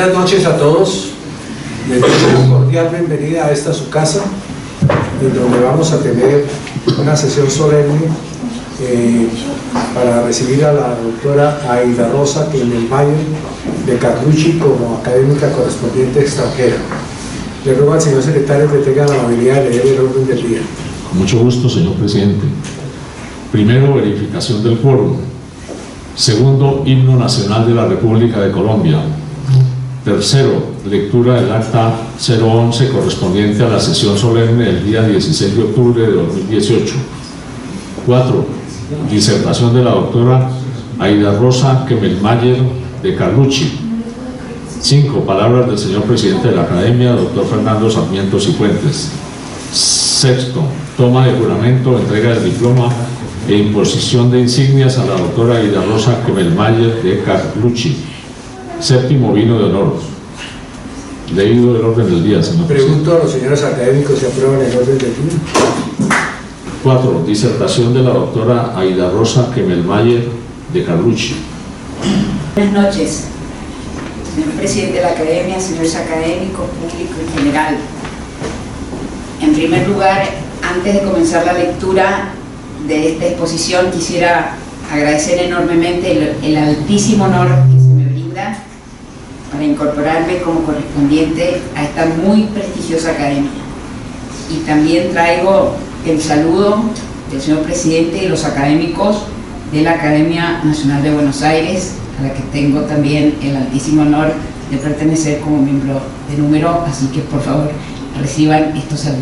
Buenas noches a todos. Les doy una cordial bienvenida a esta su casa, en donde vamos a tener una sesión solemne para recibir a la doctora Aida Rosa Kemelmayer de Carlucci como académica correspondiente extranjera. Le ruego al señor secretario que tenga la amabilidad de leer el orden del día. Con mucho gusto, señor presidente. Primero, verificación del quórum. Segundo, himno nacional de la República de Colombia. Tercero, lectura del acta 011 correspondiente a la sesión solemne del día 16 de octubre de 2018. 4. Disertación de la doctora Aida Rosa Kemelmayer de Carlucci. 5. Palabras del señor presidente de la Academia, doctor Fernando Sarmiento Cifuentes. 6. Toma de juramento, entrega del diploma e imposición de insignias a la doctora Aida Rosa Kemelmayer de Carlucci. 7. Vino de honor. Leído el orden del día, señor presidente. Pregunto a los señores académicos si aprueban el orden del día. 4. Disertación de la doctora Aida Rosa Kemelmayer de Carlucci. Buenas noches, señor presidente de la Academia, señores académicos, público en general. En primer lugar, antes de comenzar la lectura de esta exposición, quisiera agradecer enormemente el altísimo honor que se me brinda para incorporarme como correspondiente a esta muy prestigiosa academia. Y también traigo el saludo del señor presidente y los académicos de la Academia Nacional de Buenos Aires, a la que tengo también el altísimo honor de pertenecer como miembro de número, así que por favor reciban estos saludos.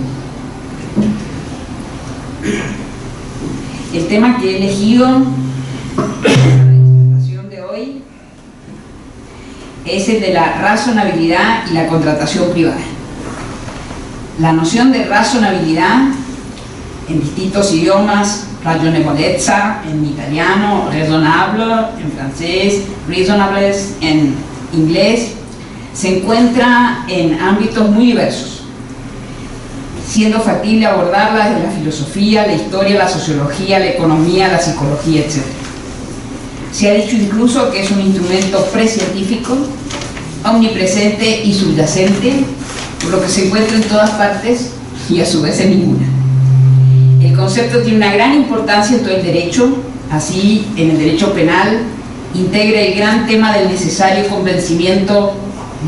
El tema que he elegido para la presentación de hoy es el de la razonabilidad y la contratación privada. La noción de razonabilidad en distintos idiomas, ragionevolezza en italiano, raisonnable en francés, reasonables en inglés, se encuentra en ámbitos muy diversos, siendo factible abordarla desde la filosofía, la historia, la sociología, la economía, la psicología, etc. Se ha dicho incluso que es un instrumento precientífico, omnipresente y subyacente, por lo que se encuentra en todas partes y a su vez en ninguna. El concepto tiene una gran importancia en todo el derecho, así en el derecho penal integra el gran tema del necesario convencimiento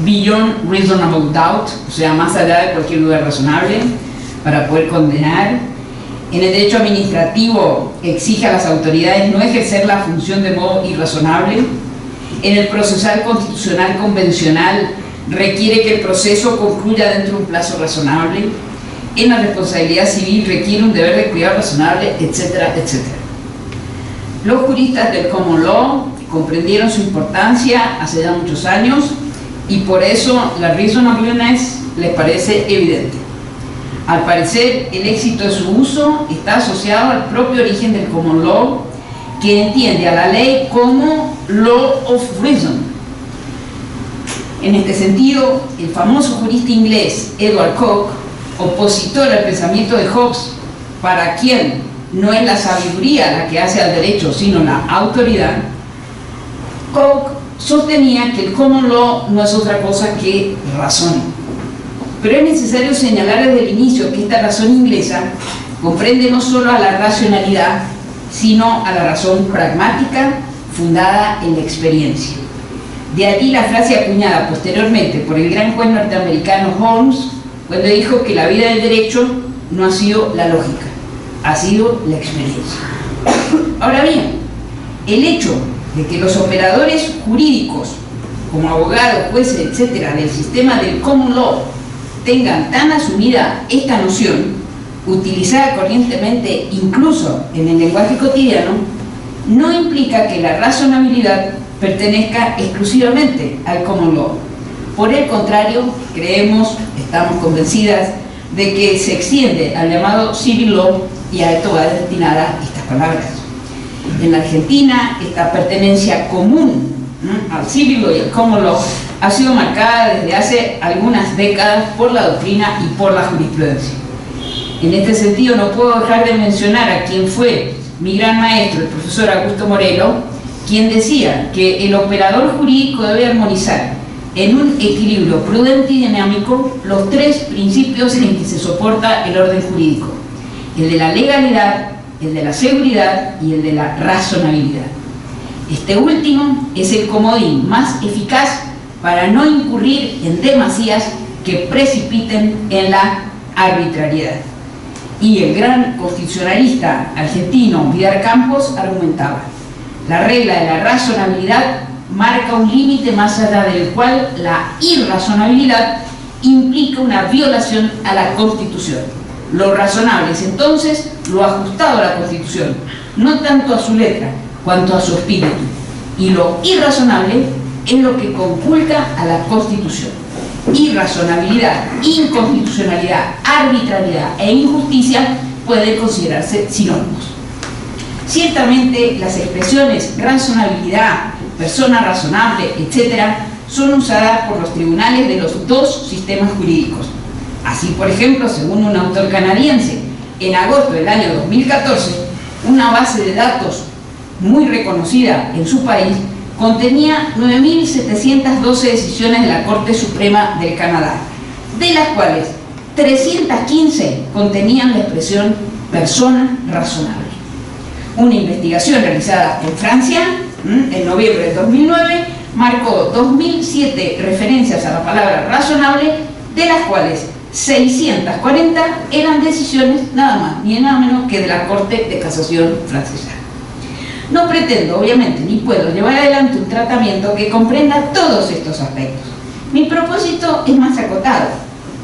beyond reasonable doubt, o sea, más allá de cualquier duda razonable, para poder condenar. En el derecho administrativo exige a las autoridades no ejercer la función de modo irrazonable. En el procesal constitucional convencional requiere que el proceso concluya dentro de un plazo razonable. En la responsabilidad civil requiere un deber de cuidado razonable, etcétera, etcétera. Los juristas del common law comprendieron su importancia hace ya muchos años y por eso la reasonableness les parece evidente. Al parecer, el éxito de su uso está asociado al propio origen del common law, que entiende a la ley como law of reason. En este sentido, el famoso jurista inglés Edward Coke, opositor al pensamiento de Hobbes, para quien no es la sabiduría la que hace al derecho, sino la autoridad, Coke sostenía que el common law no es otra cosa que razón. Pero es necesario señalar desde el inicio que esta razón inglesa comprende no solo a la racionalidad, sino a la razón pragmática fundada en la experiencia. De allí la frase acuñada posteriormente por el gran juez norteamericano Holmes, cuando dijo que la vida del derecho no ha sido la lógica, ha sido la experiencia. Ahora bien, el hecho de que los operadores jurídicos, como abogados, jueces, etcétera, del sistema del common law, tengan tan asumida esta noción, utilizada corrientemente incluso en el lenguaje cotidiano, no implica que la razonabilidad pertenezca exclusivamente al common law. Por el contrario, creemos, estamos convencidas de que se extiende al llamado civil law, y a esto va destinada estas palabras. En la Argentina, esta pertenencia común al civil law y al common law ha sido marcada desde hace algunas décadas por la doctrina y por la jurisprudencia. En este sentido, no puedo dejar de mencionar a quien fue mi gran maestro, el profesor Augusto Morelo, quien decía que el operador jurídico debe armonizar en un equilibrio prudente y dinámico los tres principios en que se soporta el orden jurídico: el de la legalidad, el de la seguridad y el de la razonabilidad. Este último es el comodín más eficaz para no incurrir en demasías que precipiten en la arbitrariedad. Y el gran constitucionalista argentino Vidal Campos argumentaba: la regla de la razonabilidad marca un límite más allá del cual la irrazonabilidad implica una violación a la Constitución. Lo razonable es entonces lo ajustado a la Constitución, no tanto a su letra cuanto a su espíritu, y lo irrazonable es lo que conculca a la Constitución. Irrazonabilidad, inconstitucionalidad, arbitrariedad e injusticia pueden considerarse sinónimos. Ciertamente las expresiones razonabilidad, persona razonable, etc., son usadas por los tribunales de los dos sistemas jurídicos. Así, por ejemplo, según un autor canadiense, en agosto del año 2014, una base de datos muy reconocida en su país contenía 9.712 decisiones de la Corte Suprema del Canadá, de las cuales 315 contenían la expresión persona razonable. Una investigación realizada en Francia, en noviembre de 2009, marcó 2.007 referencias a la palabra razonable, de las cuales 640 eran decisiones nada más ni nada menos que de la Corte de Casación francesa. No pretendo, obviamente, ni puedo llevar adelante un tratamiento que comprenda todos estos aspectos. Mi propósito es más acotado: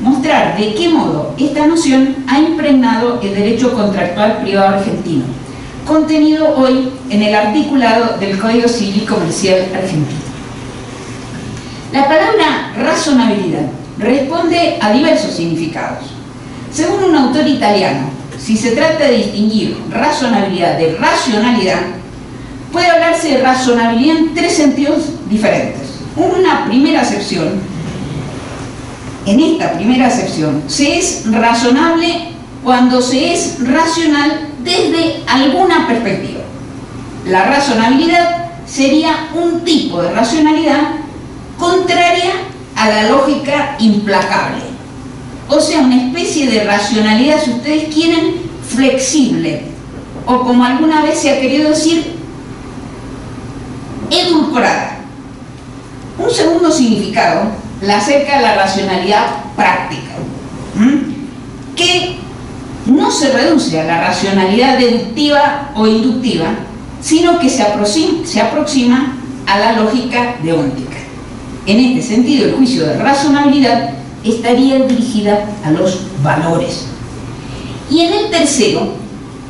mostrar de qué modo esta noción ha impregnado el derecho contractual privado argentino, contenido hoy en el articulado del Código Civil y Comercial argentino. La palabra razonabilidad responde a diversos significados. Según un autor italiano, si se trata de distinguir razonabilidad de racionalidad, puede hablarse de razonabilidad en tres sentidos diferentes. Una primera acepción: en esta primera acepción se es razonable cuando se es racional desde alguna perspectiva. La razonabilidad sería un tipo de racionalidad contraria a la lógica implacable, o sea, una especie de racionalidad, si ustedes quieren, flexible, o como alguna vez se ha querido decir, edulcorada. Un segundo significado la acerca a la racionalidad práctica, que no se reduce a la racionalidad deductiva o inductiva, sino que se aproxima a la lógica deóntica. En este sentido, el juicio de razonabilidad estaría dirigida a los valores. Y en el tercero,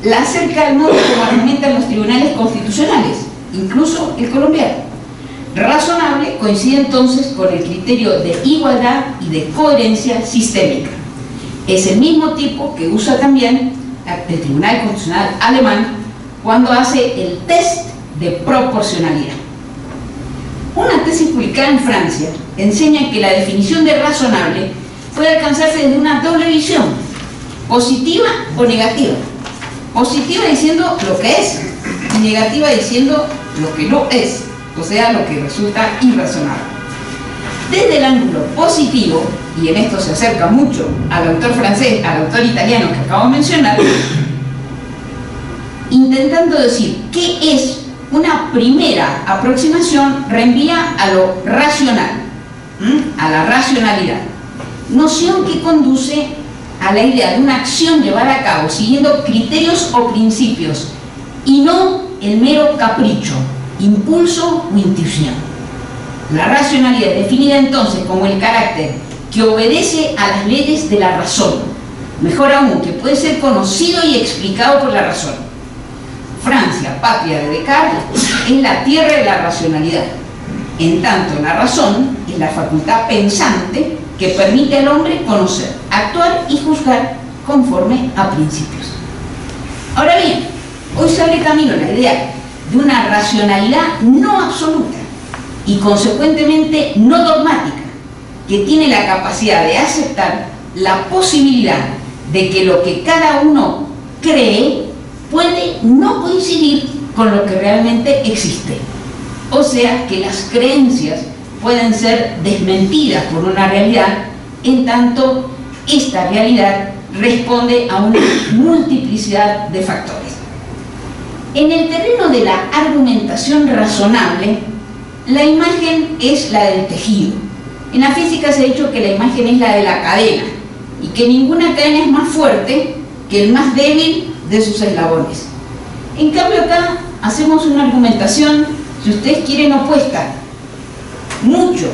la acerca al modo como argumentan los tribunales constitucionales, incluso el colombiano. Razonable coincide entonces con el criterio de igualdad y de coherencia sistémica. Es el mismo tipo que usa también el Tribunal Constitucional alemán cuando hace el test de proporcionalidad. Una tesis publicada en Francia enseña que la definición de razonable puede alcanzarse desde una doble visión: positiva o negativa. Positiva diciendo lo que es y negativa diciendo lo que no es, o sea, lo que resulta irrazonable. Desde el ángulo positivo, y en esto se acerca mucho al autor francés, al autor italiano que acabo de mencionar, intentando decir qué es una primera aproximación, reenvía a lo racional, a la racionalidad, noción que conduce a la idea de una acción llevada a cabo siguiendo criterios o principios y no el mero capricho, impulso o intuición. La racionalidad es definida entonces como el carácter que obedece a las leyes de la razón, mejor aún, que puede ser conocido y explicado por la razón. Francia, patria de Descartes, es la tierra de la racionalidad, en tanto la razón es la facultad pensante que permite al hombre conocer, actuar y juzgar conforme a principios. Ahora bien, hoy se abre camino la idea de una racionalidad no absoluta y consecuentemente no dogmática, que tiene la capacidad de aceptar la posibilidad de que lo que cada uno cree puede no coincidir con lo que realmente existe. O sea, que las creencias pueden ser desmentidas por una realidad, en tanto esta realidad responde a una multiplicidad de factores. En el terreno de la argumentación razonable, la imagen es la del tejido. En la física se ha dicho que la imagen es la de la cadena y que ninguna cadena es más fuerte que el más débil de sus eslabones. En cambio acá hacemos una argumentación, si ustedes quieren, opuesta, mucho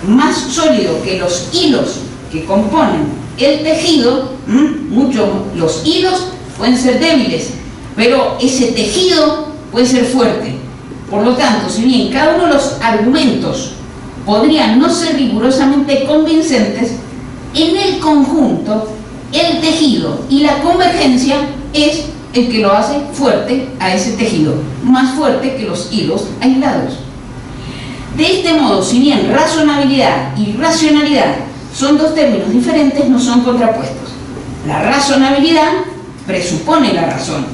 más sólido que los hilos que componen el tejido. Los hilos pueden ser débiles, pero ese tejido puede ser fuerte. Por lo tanto, si bien cada uno de los argumentos podrían no ser rigurosamente convincentes, en el conjunto, el tejido y la convergencia es el que lo hace fuerte a ese tejido, más fuerte que los hilos aislados. De este modo, si bien razonabilidad y racionalidad son dos términos diferentes, no son contrapuestos. La razonabilidad presupone la razón.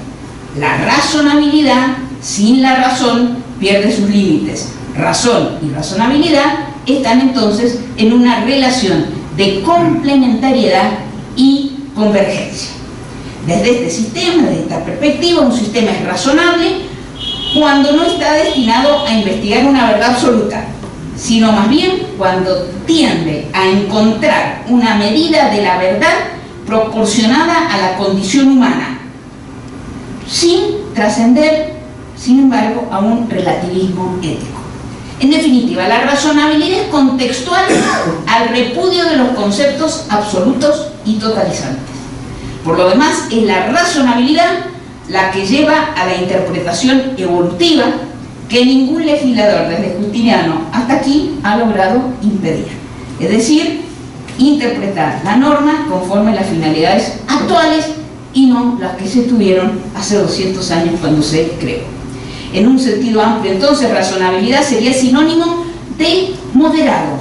La razonabilidad sin la razón pierde sus límites. Razón y razonabilidad están entonces en una relación de complementariedad y convergencia. Desde este sistema, desde esta perspectiva, un sistema es razonable cuando no está destinado a investigar una verdad absoluta, sino más bien cuando tiende a encontrar una medida de la verdad proporcionada a la condición humana, sin trascender, sin embargo, a un relativismo ético. En definitiva, la razonabilidad es contextual al repudio de los conceptos absolutos y totalizantes. Por lo demás, es la razonabilidad la que lleva a la interpretación evolutiva que ningún legislador, desde Justiniano hasta aquí, ha logrado impedir. Es decir, interpretar la norma conforme a las finalidades actuales y no las que se tuvieron hace 200 años cuando se creó. En un sentido amplio, entonces, razonabilidad sería sinónimo de moderado,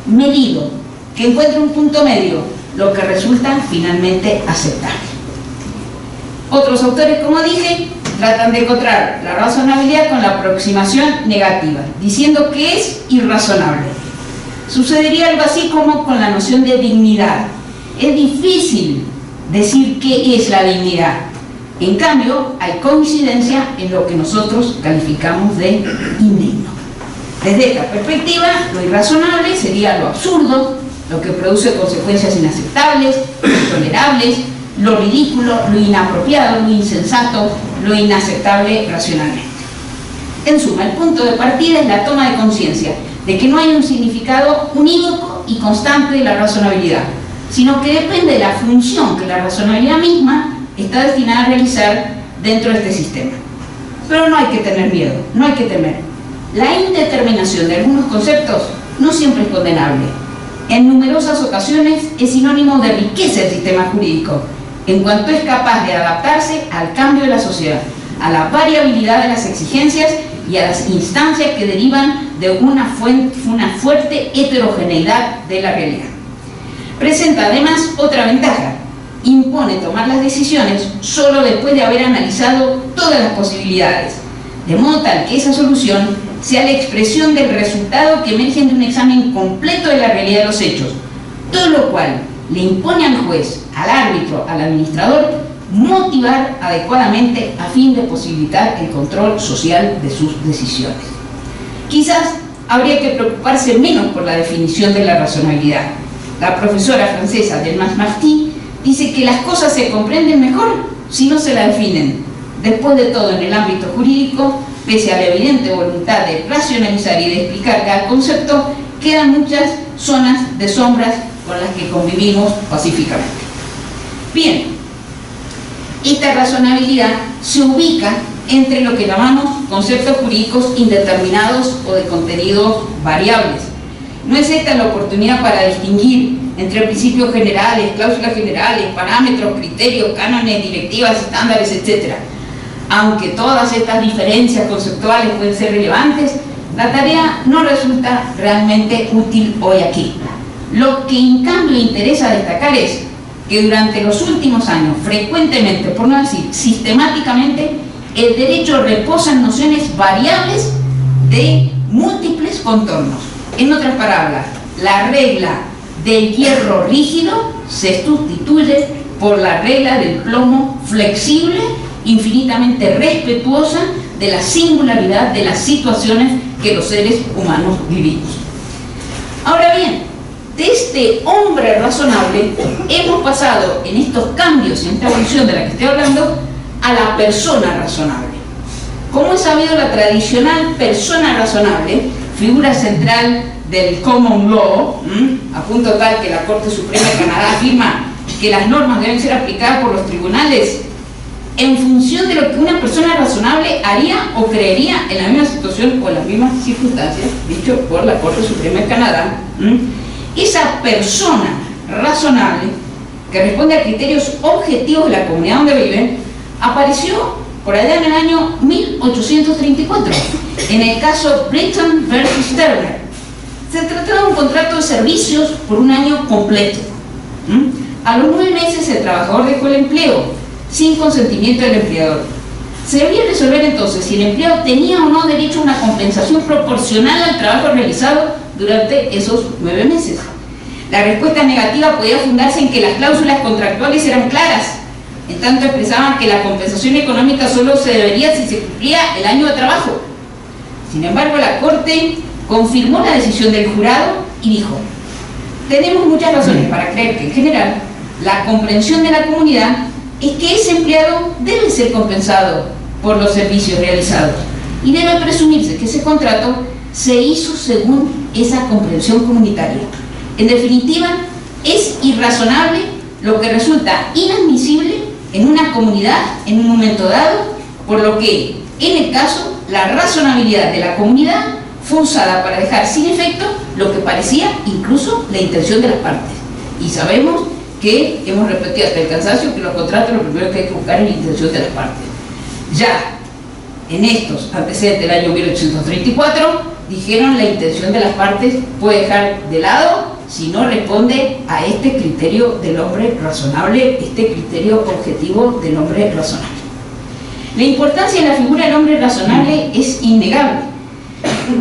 medido, que encuentre un punto medio, lo que resulta finalmente aceptable. Otros autores, como dije, tratan de encontrar la razonabilidad con la aproximación negativa, diciendo que es irrazonable. Sucedería algo así como con la noción de dignidad. Es difícil decir qué es la dignidad. En cambio, hay coincidencia en lo que nosotros calificamos de indigno. Desde esta perspectiva, lo irrazonable sería lo absurdo, lo que produce consecuencias inaceptables, intolerables, lo ridículo, lo inapropiado, lo insensato, lo inaceptable racionalmente. En suma, el punto de partida es la toma de conciencia de que no hay un significado unívoco y constante de la razonabilidad, sino que depende de la función que la razonabilidad misma está destinada a realizar dentro de este sistema. Pero no hay que tener miedo, no hay que temer. La indeterminación de algunos conceptos no siempre es condenable. En numerosas ocasiones es sinónimo de riqueza del sistema jurídico, en cuanto es capaz de adaptarse al cambio de la sociedad, a la variabilidad de las exigencias y a las instancias que derivan de una fuerte heterogeneidad de la realidad. Presenta además otra ventaja: impone tomar las decisiones solo después de haber analizado todas las posibilidades, de modo tal que esa solución sea la expresión del resultado que emerge de un examen completo de la realidad de los hechos, todo lo cual le impone al juez, al árbitro, al administrador, motivar adecuadamente a fin de posibilitar el control social de sus decisiones. Quizás habría que preocuparse menos por la definición de la razonabilidad. La profesora francesa Delmas Marty dice que las cosas se comprenden mejor si no se las definen. Después de todo, en el ámbito jurídico, pese a la evidente voluntad de racionalizar y de explicar cada concepto, quedan muchas zonas de sombras con las que convivimos pacíficamente. Bien, esta razonabilidad se ubica entre lo que llamamos conceptos jurídicos indeterminados o de contenidos variables. No es esta la oportunidad para distinguir entre principios generales, cláusulas generales, parámetros, criterios, cánones, directivas, estándares, etc. Aunque todas estas diferencias conceptuales pueden ser relevantes, la tarea no resulta realmente útil hoy aquí. Lo que en cambio interesa destacar es que durante los últimos años, frecuentemente, por no decir sistemáticamente, el derecho reposa en nociones variables de múltiples contornos. En otras palabras, la regla del hierro rígido se sustituye por la regla del plomo flexible, infinitamente respetuosa de la singularidad de las situaciones que los seres humanos vivimos. Ahora bien, de este hombre razonable hemos pasado en estos cambios, en esta evolución de la que estoy hablando, a la persona razonable. Como es sabido, la tradicional persona razonable, figura central del common law, a punto tal que la Corte Suprema de Canadá afirma que las normas deben ser aplicadas por los tribunales en función de lo que una persona razonable haría o creería en la misma situación o en las mismas circunstancias, dicho por la Corte Suprema de Canadá. Esa persona razonable, que responde a criterios objetivos de la comunidad donde viven, apareció por allá en el año 1834, en el caso Britton versus Turner. Se trataba de un contrato de servicios por un año completo. A los 9 meses el trabajador dejó el empleo, sin consentimiento del empleador. Se debía resolver entonces si el empleado tenía o no derecho a una compensación proporcional al trabajo realizado durante esos 9 meses. La respuesta negativa podía fundarse en que las cláusulas contractuales eran claras, en tanto expresaban que la compensación económica solo se debería si se cumplía el año de trabajo. Sin embargo, la Corte confirmó la decisión del jurado y dijo: tenemos muchas razones para creer que en general la comprensión de la comunidad es que ese empleado debe ser compensado por los servicios realizados y debe presumirse que ese contrato se hizo según esa comprensión comunitaria. En definitiva, es irrazonable lo que resulta inadmisible en una comunidad en un momento dado, por lo que, en el caso, la razonabilidad de la comunidad fue usada para dejar sin efecto lo que parecía incluso la intención de las partes. Y sabemos que hemos repetido hasta el cansancio que los contratos lo primero que hay que buscar es la intención de las partes. Ya en estos antecedentes del año 1834 dijeron la intención de las partes puede dejar de lado si no responde a este criterio del hombre razonable, este criterio objetivo del hombre razonable. La importancia de la figura del hombre razonable es innegable.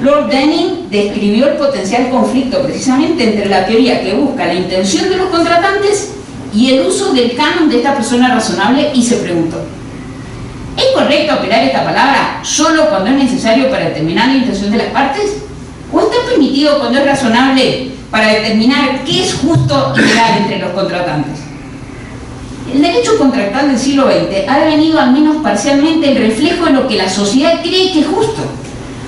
Lord Denning describió el potencial conflicto precisamente entre la teoría que busca la intención de los contratantes y el uso del canon de esta persona razonable, y se preguntó: ¿es correcto operar esta palabra solo cuando es necesario para determinar la intención de las partes? ¿O está permitido cuando es razonable para determinar qué es justo y legal entre los contratantes? El derecho contractual del siglo XX ha devenido al menos parcialmente el reflejo de lo que la sociedad cree que es justo.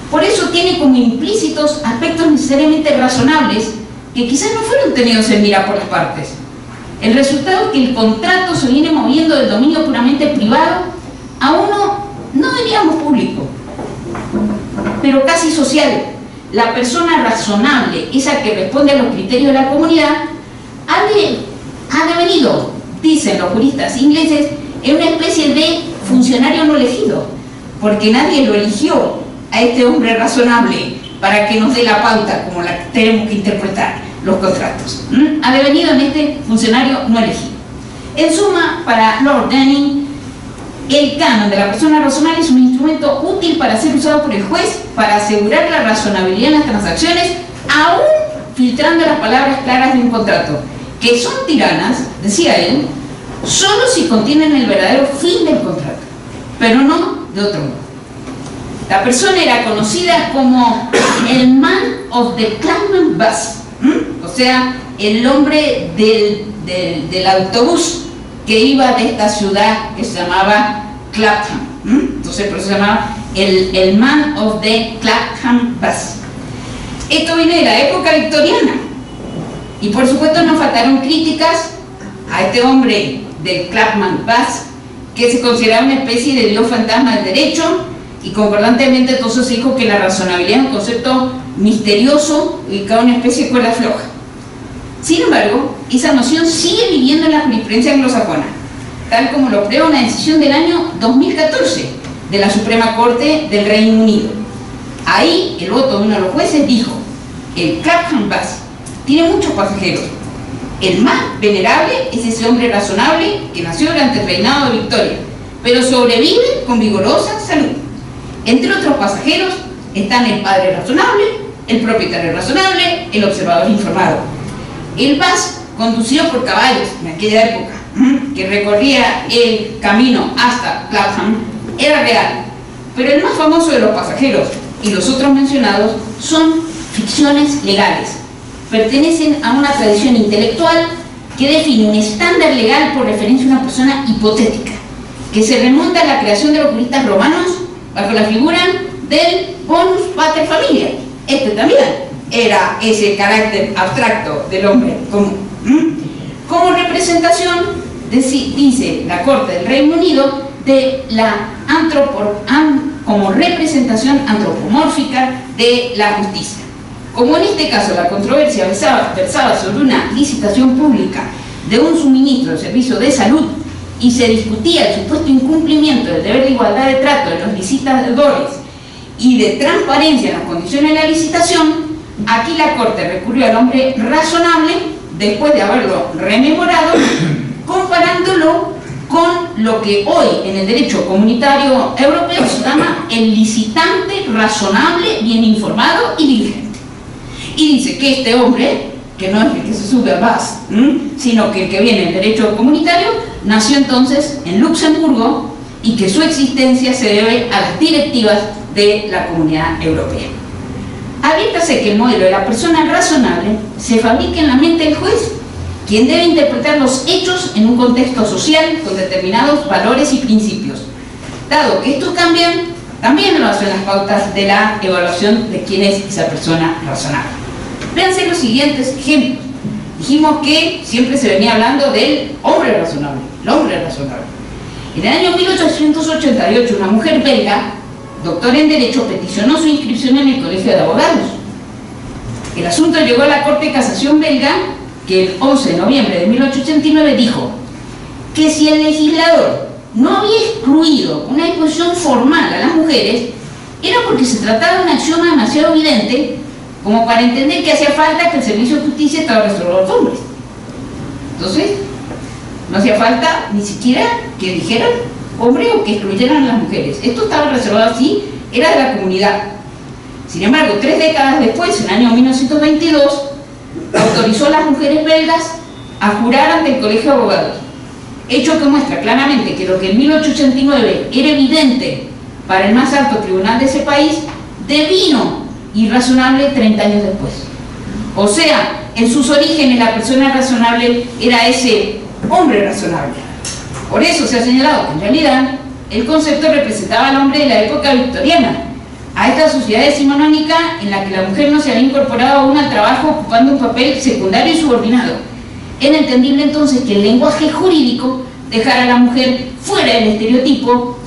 Por eso tiene como implícitos aspectos necesariamente razonables que quizás no fueron tenidos en mira por las partes. El resultado es que el contrato se viene moviendo del dominio puramente privado a uno, no diríamos público, pero casi social. La persona razonable, esa que responde a los criterios de la comunidad, ha devenido, dicen los juristas ingleses, en una especie de funcionario no elegido, porque nadie lo eligió a este hombre razonable para que nos dé la pauta como la que tenemos que interpretar los contratos. Ha devenido en este funcionario no elegido. En suma, para Lord Denning, el canon de la persona razonable es un instrumento útil para ser usado por el juez para asegurar la razonabilidad en las transacciones, aún filtrando las palabras claras de un contrato, que son tiranas, decía él, solo si contienen el verdadero fin del contrato, pero no de otro modo. La persona era conocida como el man of the Clapham bus, o sea, el hombre del autobús que iba de esta ciudad que se llamaba Clapham. Entonces por eso se llamaba el man of the Clapham bus. Esto viene de la época victoriana y por supuesto nos faltaron críticas a este hombre del Clapham bus, que se consideraba una especie de dios fantasma del derecho, y concordantemente entonces se dijo que la razonabilidad es un concepto misterioso y cada una especie de cuerda floja. Sin embargo, esa noción sigue viviendo en la jurisprudencia anglosajona, tal como lo prueba una decisión del año 2014 de la Suprema Corte del Reino Unido. Ahí el voto de uno de los jueces dijo: el Clapham bus tiene muchos pasajeros. El más venerable es ese hombre razonable que nació durante el reinado de Victoria, pero sobrevive con vigorosa salud. Entre otros pasajeros están el padre razonable, el propietario razonable, el observador informado. El bus, conducido por caballos en aquella época, que recorría el camino hasta Clapham, era real, pero el más famoso de los pasajeros y los otros mencionados son ficciones legales. Pertenecen a una tradición intelectual que define un estándar legal por referencia a una persona hipotética, que se remonta a la creación de los juristas romanos bajo la figura del bonus pater familiae. Este también era ese carácter abstracto del hombre común. Como representación, dice la Corte del Reino Unido, de la como representación antropomórfica de la justicia. Como en este caso la controversia versaba sobre una licitación pública de un suministro de servicio de salud y se discutía el supuesto incumplimiento del deber de igualdad de trato de los licitadores y de transparencia en las condiciones de la licitación, aquí la Corte recurrió al hombre razonable después de haberlo rememorado, comparándolo con lo que hoy en el derecho comunitario europeo se llama el licitante razonable, bien informado y diligente. Y dice que este hombre, que no es el que se sube al bus, sino que el que viene del derecho comunitario, nació entonces en Luxemburgo y que su existencia se debe a las directivas de la Comunidad Europea. Adviértase que el modelo de la persona razonable se fabrica en la mente del juez, quien debe interpretar los hechos en un contexto social con determinados valores y principios. Dado que estos cambian, también lo hacen las pautas de la evaluación de quién es esa persona razonable. Véanse los siguientes ejemplos. Dijimos que siempre se venía hablando del hombre razonable, el hombre razonable. En el año 1888, una mujer belga, doctora en Derecho, peticionó su inscripción en el Colegio de Abogados. El asunto llegó a la Corte de Casación belga, que el 11 de noviembre de 1889 dijo que si el legislador no había excluido una disposición formal a las mujeres, era porque se trataba de un axioma demasiado evidente como para entender que hacía falta que el servicio de justicia estaba reservado a los hombres. Entonces, no hacía falta ni siquiera que dijeran hombre o que excluyeran a las mujeres. Esto estaba reservado así, era de la comunidad. Sin embargo, 3 décadas después, en el año 1922, autorizó a las mujeres belgas a jurar ante el Colegio de Abogados, hecho que muestra claramente que lo que en 1889 era evidente para el más alto tribunal de ese país, devino irrazonable 30 años después. O sea, en sus orígenes la persona razonable era ese hombre razonable. Por eso se ha señalado que en realidad el concepto representaba al hombre de la época victoriana, a esta sociedad decimonónica en la que la mujer no se había incorporado aún al trabajo ocupando un papel secundario y subordinado. Era entendible entonces que el lenguaje jurídico dejara a la mujer fuera del estereotipo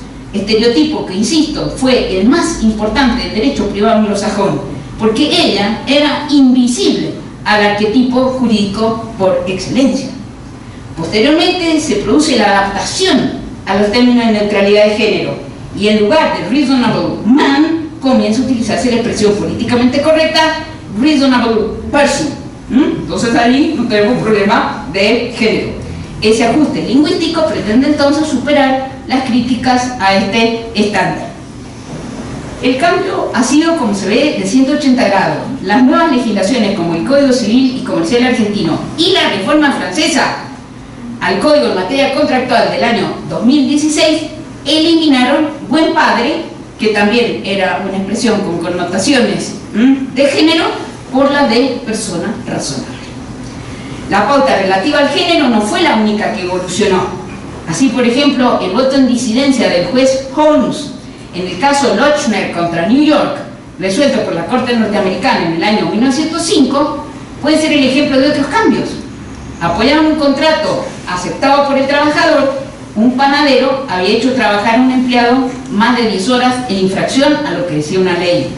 que, insisto, fue el más importante del derecho privado anglosajón, porque ella era invisible al arquetipo jurídico por excelencia. Posteriormente se produce la adaptación a los términos de neutralidad de género y en lugar de reasonable man comienza a utilizarse la expresión políticamente correcta reasonable person. Entonces ahí no tenemos problema de género. Ese ajuste lingüístico pretende entonces superar las críticas a este estándar. El cambio ha sido, como se ve, de 180 grados. Las nuevas legislaciones como el Código Civil y Comercial argentino y la reforma francesa al Código en materia contractual del año 2016 eliminaron buen padre, que también era una expresión con connotaciones de género, por la de persona razonable. La pauta relativa al género no fue la única que evolucionó. Así, por ejemplo, el voto en disidencia del juez Holmes en el caso Lochner contra New York, resuelto por la Corte Norteamericana en el año 1905, puede ser el ejemplo de otros cambios. Apoyaron un contrato aceptado por el trabajador. Un panadero había hecho trabajar a un empleado más de 10 horas en infracción a lo que decía una ley.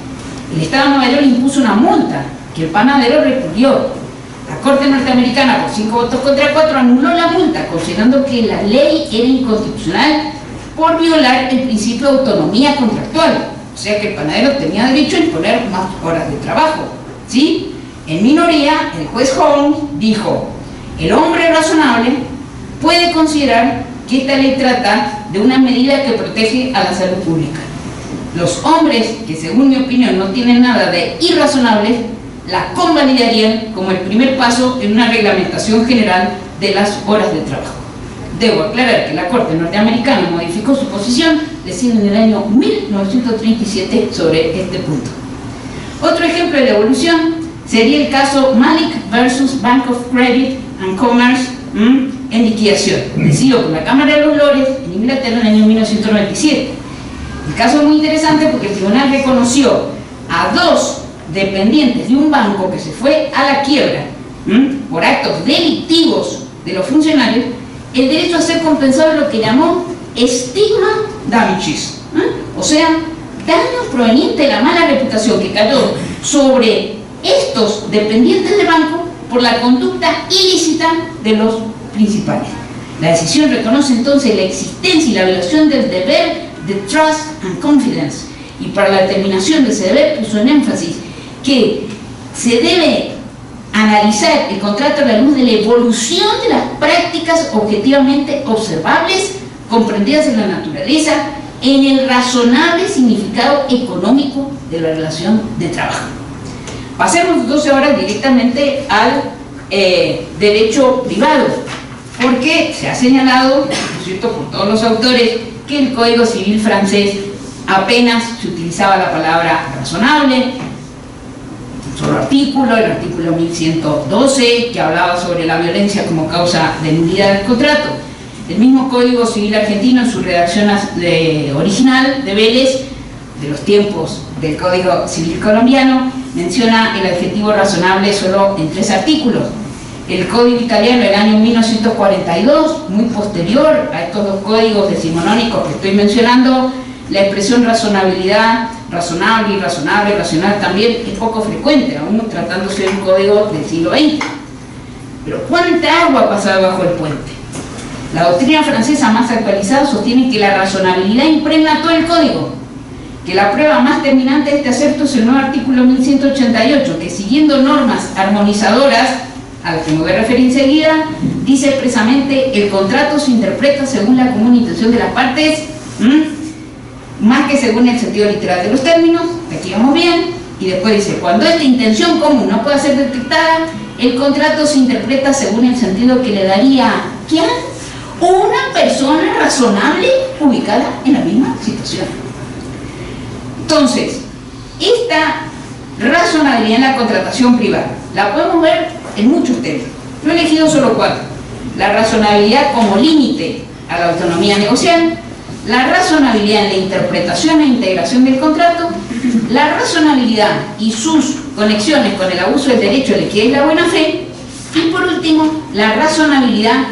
El Estado de Nueva York le impuso una multa que el panadero recurrió. La Corte Norteamericana, por 5 votos contra 4, anuló la multa, considerando que la ley era inconstitucional por violar el principio de autonomía contractual. O sea que el panadero tenía derecho a imponer más horas de trabajo, ¿sí? En minoría, el juez Holmes dijo: el hombre razonable puede considerar que esta ley trata de una medida que protege a la salud pública. los hombres que según mi opinión no tienen nada de irrazonables, la convalidarían como el primer paso en una reglamentación general de las horas de trabajo. Debo aclarar que la Corte norteamericana modificó su posición recién en el año 1937 sobre este punto. Otro ejemplo de la evolución sería el caso Malik versus Bank of Credit and Commerce en liquidación, decidido por la Cámara de los Lores en Inglaterra en el año 1997. El caso es muy interesante porque el tribunal reconoció a dos dependientes de un banco que se fue a la quiebra por actos delictivos de los funcionarios el derecho a ser compensado en lo que llamó stigma damages, o sea, daño proveniente de la mala reputación que cayó sobre estos dependientes del banco por la conducta ilícita de los principales. La decisión reconoce entonces la existencia y la violación del deber de trust and confidence, y para la determinación de ese deber puso en énfasis que se debe analizar el contrato a la luz de la evolución de las prácticas objetivamente observables, comprendidas en la naturaleza, en el razonable significado económico de la relación de trabajo. Pasemos entonces ahora directamente al derecho privado, porque se ha señalado, ¿no es cierto?, por todos los autores, que el Código Civil francés apenas se utilizaba la palabra razonable. Solo artículo, el artículo 1112, que hablaba sobre la violencia como causa de nulidad del contrato. El mismo Código Civil argentino, en su redacción original de Vélez, de los tiempos del Código Civil colombiano, menciona el adjetivo razonable solo en 3 artículos. El Código italiano del año 1942, muy posterior a estos dos códigos decimonónicos que estoy mencionando, la expresión razonabilidad, razonable, irrazonable, racional también es poco frecuente, aún tratándose de un código del siglo XX. Pero ¿cuánta agua ha pasado bajo el puente? La doctrina francesa más actualizada sostiene que la razonabilidad impregna todo el código, que la prueba más terminante de este acerto es el nuevo artículo 1188, que siguiendo normas armonizadoras, a las que me voy a referir enseguida, dice expresamente: el contrato se interpreta según la común intención de las partes, más que según el sentido literal de los términos. Aquí vamos bien. Y después dice: cuando esta intención común no pueda ser detectada, el contrato se interpreta según el sentido que le daría ¿quién? Una persona razonable ubicada en la misma situación. Entonces, esta razonabilidad en la contratación privada la podemos ver en muchos temas. Yo he elegido solo 4: la razonabilidad como límite a la autonomía negocial, la razonabilidad en la interpretación e integración del contrato, la razonabilidad y sus conexiones con el abuso del derecho de la equidad y la buena fe, y por último, la razonabilidad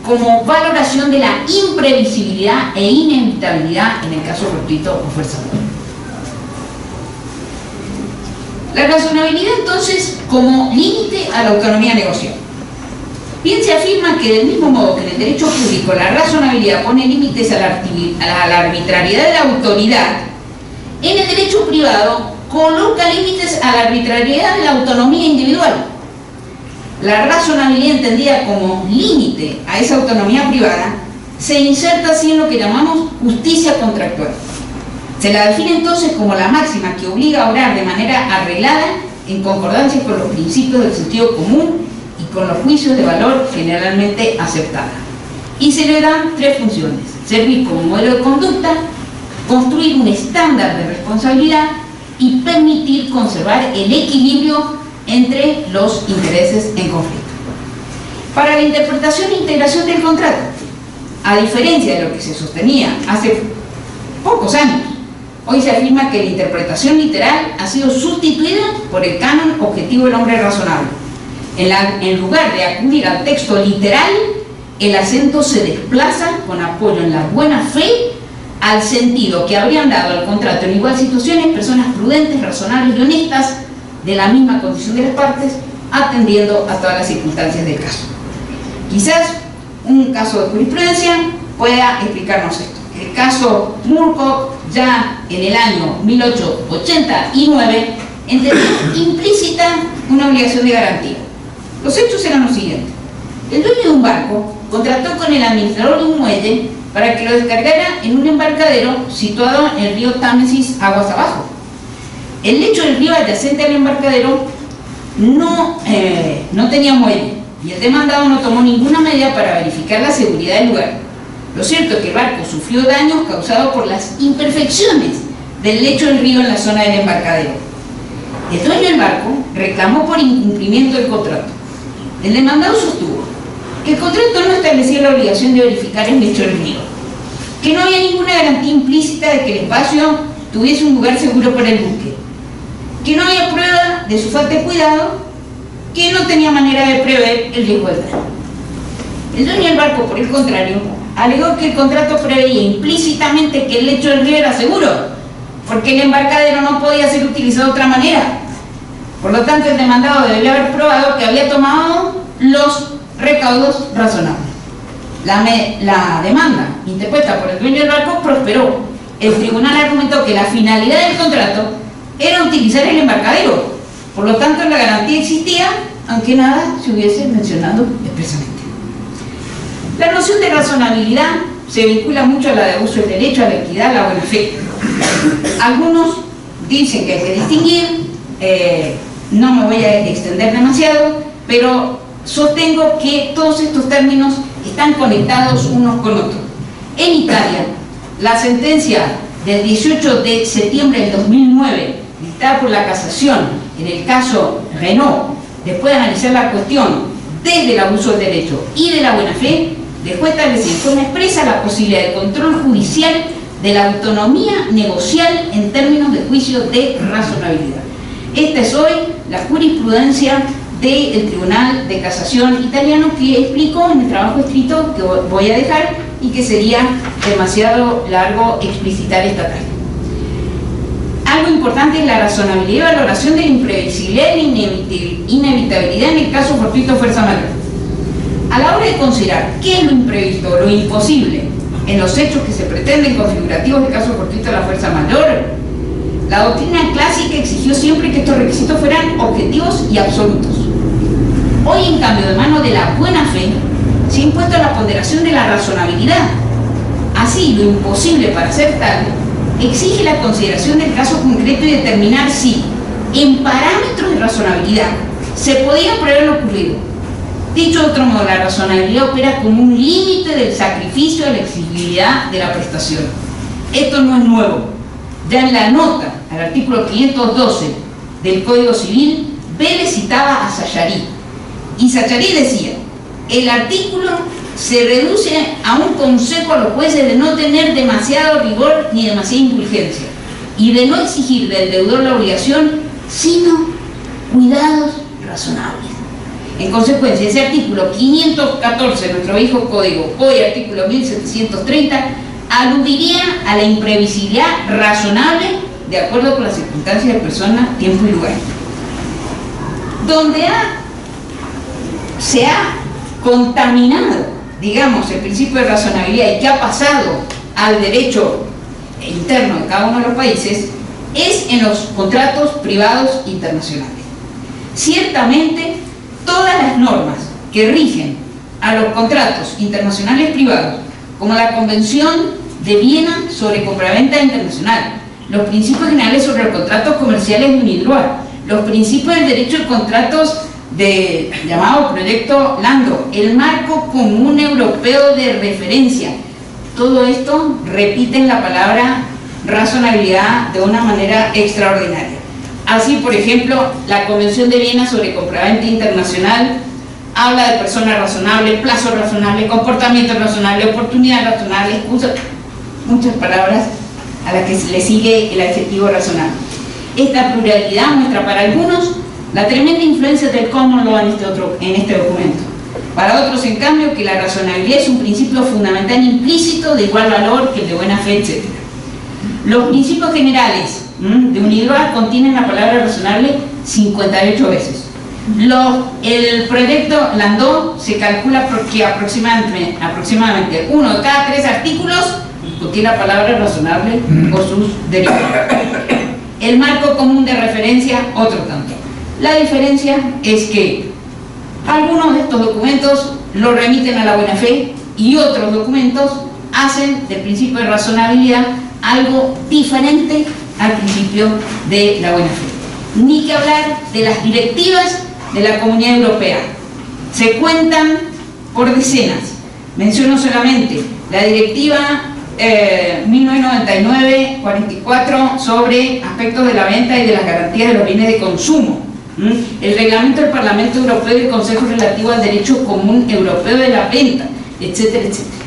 como valoración de la imprevisibilidad e inevitabilidad en el caso fortuito o fuerza mayor. La razonabilidad entonces como límite a la autonomía negocial. Bien se afirma que del mismo modo que en el derecho público la razonabilidad pone límites a la arbitrariedad de la autoridad, en el derecho privado coloca límites a la arbitrariedad de la autonomía individual. La razonabilidad entendida como límite a esa autonomía privada se inserta así en lo que llamamos justicia contractual. Se la define entonces como la máxima que obliga a obrar de manera arreglada en concordancia con los principios del sentido común y con los juicios de valor generalmente aceptados. Y se le dan 3 funciones: servir como modelo de conducta, construir un estándar de responsabilidad y permitir conservar el equilibrio entre los intereses en conflicto. Para la interpretación e integración del contrato, a diferencia de lo que se sostenía hace pocos años, hoy se afirma que la interpretación literal ha sido sustituida por el canon objetivo del hombre razonable. En lugar de acudir al texto literal, el acento se desplaza con apoyo en la buena fe al sentido que habrían dado al contrato en igual situaciones personas prudentes, razonables y honestas de la misma condición de las partes, atendiendo a todas las circunstancias del caso. Quizás un caso de jurisprudencia pueda explicarnos esto. El caso Murcock, ya en el año 1889, entendió implícita una obligación de garantía. Los hechos eran los siguientes: el dueño de un barco contrató con el administrador de un muelle para que lo descargara en un embarcadero situado en el río Támesis, aguas abajo. El lecho del río adyacente al embarcadero no tenía muelle y el demandado no tomó ninguna medida para verificar la seguridad del lugar. Lo cierto es que el barco sufrió daños causados por las imperfecciones del lecho del río en la zona del embarcadero. El dueño del barco reclamó por incumplimiento del contrato. El demandado sostuvo que el contrato no establecía la obligación de verificar el lecho del río, que no había ninguna garantía implícita de que el espacio tuviese un lugar seguro para el buque, que no había prueba de su falta de cuidado, que no tenía manera de prever el riesgo del daño. El dueño del barco, por el contrario, alegó que el contrato preveía implícitamente que el lecho del río era seguro, porque el embarcadero no podía ser utilizado de otra manera. Por lo tanto, el demandado debería haber probado que había tomado los recaudos razonables. La demanda interpuesta por el dueño del barco prosperó. El tribunal argumentó que la finalidad del contrato era utilizar el embarcadero. Por lo tanto, la garantía existía, aunque nada se hubiese mencionado expresamente. La noción de razonabilidad se vincula mucho a la de abuso del derecho, a la equidad, a la buena fe. Algunos dicen que hay que distinguir, no me voy a extender demasiado, pero sostengo que todos estos términos están conectados unos con otros. En Italia, la sentencia del 18 de septiembre del 2009, dictada por la casación en el caso Renault, después de analizar la cuestión desde el abuso del derecho y de la buena fe, dejó establecida en forma expresa la posibilidad de control judicial de la autonomía negocial en términos de juicio de razonabilidad. Esta es hoy la jurisprudencia del Tribunal de Casación italiano, que explico en el trabajo escrito que voy a dejar y que sería demasiado largo explicitar esta tarde. Algo importante es la razonabilidad y valoración de la imprevisibilidad y la inevitabilidad en el caso fortuito fuerza mayor. A la hora de considerar qué es lo imprevisto o lo imposible en los hechos que se pretenden configurativos del caso fortuito de la fuerza mayor, la doctrina clásica exigió siempre que estos requisitos fueran objetivos y absolutos. Hoy, en cambio, de mano de la buena fe, se ha impuesto la ponderación de la razonabilidad. Así, lo imposible para ser tal exige la consideración del caso concreto y determinar si, en parámetros de razonabilidad, se podía prever lo ocurrido. Dicho de otro modo, la razonabilidad opera como un límite del sacrificio de la exigibilidad de la prestación. Esto no es nuevo. Ya en la nota al artículo 512 del Código Civil, Vélez citaba a Sacharí. Y Sacharí decía: el artículo se reduce a un consejo a los jueces de no tener demasiado rigor ni demasiada indulgencia, y de no exigir del deudor la obligación, sino cuidados razonables. En consecuencia, ese artículo 514 de nuestro viejo código, hoy artículo 1730, aludiría a la imprevisibilidad razonable de acuerdo con las circunstancias de persona, tiempo y lugar. Donde se ha contaminado, digamos, el principio de razonabilidad y que ha pasado al derecho interno de cada uno de los países, es en los contratos privados internacionales. Ciertamente, todas las normas que rigen a los contratos internacionales privados, como la Convención de Viena sobre compraventa internacional, los principios generales sobre los contratos comerciales de UNIDROIT, los principios del derecho de contratos llamado Proyecto Lando, el marco común europeo de referencia, todo esto repiten la palabra razonabilidad de una manera extraordinaria. Así, por ejemplo, la Convención de Viena sobre compraventa internacional habla de persona razonable, plazo razonable, comportamiento razonable, oportunidad razonable, usa muchas palabras a las que le sigue el adjetivo razonable. Esta pluralidad muestra para algunos la tremenda influencia del common law en este documento. Para otros, en cambio, que la razonabilidad es un principio fundamental implícito de igual valor que el de buena fe, etc. Los principios generales de UNIDROIT contienen la palabra razonable 58 veces. El proyecto Landau se calcula que aproximadamente uno de cada 3 artículos contiene la palabra razonable o sus derivados. El marco común de referencia, otro tanto. La diferencia es que algunos de estos documentos lo remiten a la buena fe y otros documentos hacen del principio de razonabilidad algo diferente al principio de la buena fe. Ni que hablar de las directivas de la Comunidad Europea. Se cuentan por decenas. Menciono solamente la directiva 1999-44 sobre aspectos de la venta y de las garantías de los bienes de consumo. El reglamento del Parlamento Europeo y del Consejo relativo al derecho común europeo de la venta, etcétera, etcétera.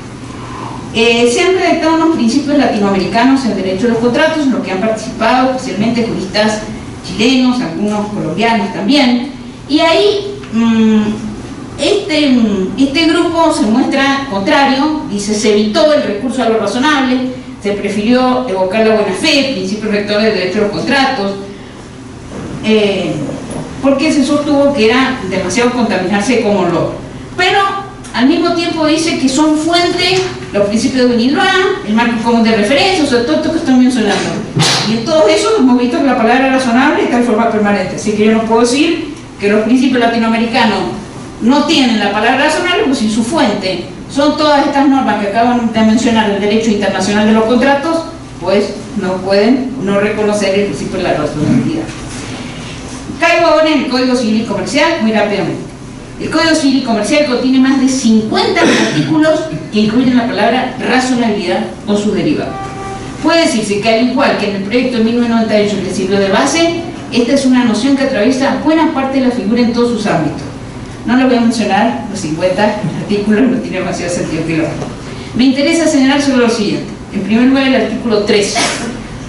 Se han redactado unos principios latinoamericanos en derecho de los contratos, en los que han participado especialmente juristas chilenos, algunos colombianos también, y ahí este grupo se muestra contrario, dice: se evitó el recurso a lo razonable, se prefirió evocar la buena fe, principio rector del derecho de los contratos, porque se sostuvo que era demasiado contaminarse como lo. Pero al mismo tiempo dice que son fuente los principios de Unidad, el marco común de referencia, o sea, todo esto que estoy mencionando. Y en todo eso hemos visto que la palabra razonable está en forma permanente, así que yo no puedo decir que los principios latinoamericanos no tienen la palabra razonable, pues si su fuente son todas estas normas que acaban de mencionar del derecho internacional de los contratos, pues no pueden no reconocer el principio de la razonabilidad. Caigo ahora en el Código Civil y Comercial muy rápidamente. El Código Civil y Comercial contiene más de 50 artículos que incluyen la palabra razonabilidad o sus derivados. Puede decirse que al igual que en el proyecto de 1998 que sirvió de base, esta es una noción que atraviesa buena parte de la figura en todos sus ámbitos. No lo voy a mencionar, los 50 artículos no tiene demasiado sentido que lo haga. Me interesa señalar sobre lo siguiente. En primer lugar, el artículo 3,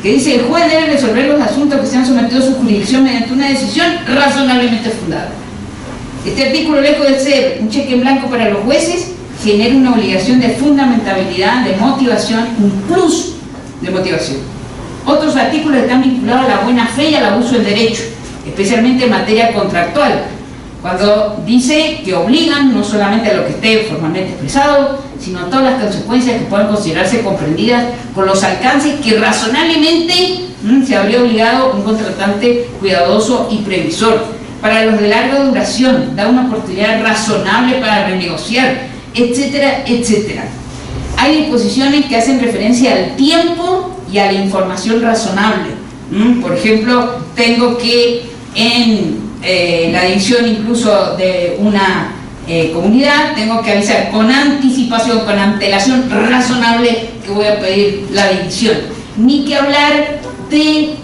que dice: el juez debe resolver los asuntos que sean sometidos a su jurisdicción mediante una decisión razonablemente fundada. Este artículo, lejos de ser un cheque en blanco para los jueces, genera una obligación de fundamentabilidad, de motivación, un plus de motivación. Otros artículos están vinculados a la buena fe y al abuso del derecho, especialmente en materia contractual, cuando dice que obligan no solamente a lo que esté formalmente expresado, sino a todas las consecuencias que puedan considerarse comprendidas con los alcances que razonablemente se habría obligado un contratante cuidadoso y previsor. Para los de larga duración, da una oportunidad razonable para renegociar, etcétera, etcétera. Hay disposiciones que hacen referencia al tiempo y a la información razonable. Por ejemplo, tengo que en la división incluso de una comunidad, tengo que avisar con anticipación, con antelación razonable que voy a pedir la división. Ni que hablar de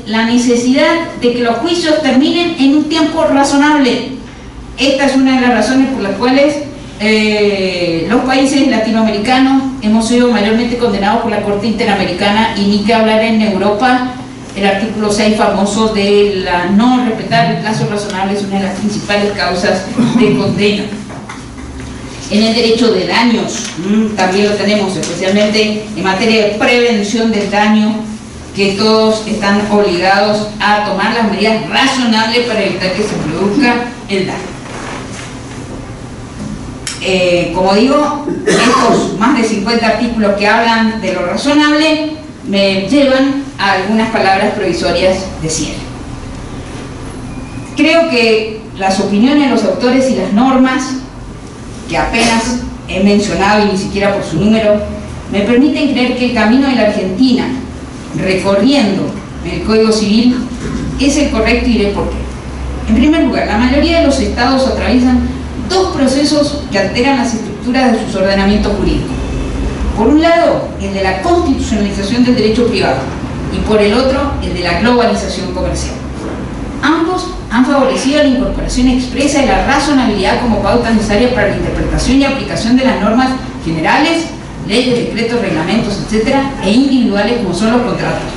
la necesidad de que los juicios terminen en un tiempo razonable. Esta es una de las razones por las cuales los países latinoamericanos hemos sido mayormente condenados por la Corte Interamericana, y ni que hablar en Europa. El artículo 6 famoso de la no respetar el plazo razonable es una de las principales causas de condena. En el derecho de daños también lo tenemos, especialmente en materia de prevención del daño, que todos están obligados a tomar las medidas razonables para evitar que se produzca el daño. Como digo, estos más de 50 artículos que hablan de lo razonable me llevan a algunas palabras provisorias de cierre. Creo que las opiniones de los autores y las normas, que apenas he mencionado y ni siquiera por su número, me permiten creer que el camino de la Argentina recorriendo el Código Civil es el correcto, y diré por qué. En primer lugar, la mayoría de los estados atraviesan dos procesos que alteran las estructuras de sus ordenamientos jurídicos. Por un lado, el de la constitucionalización del derecho privado, y por el otro, el de la globalización comercial. Ambos han favorecido la incorporación expresa de la razonabilidad como pauta necesaria para la interpretación y aplicación de las normas generales, leyes, decretos, reglamentos, etcétera, e individuales como son los contratos.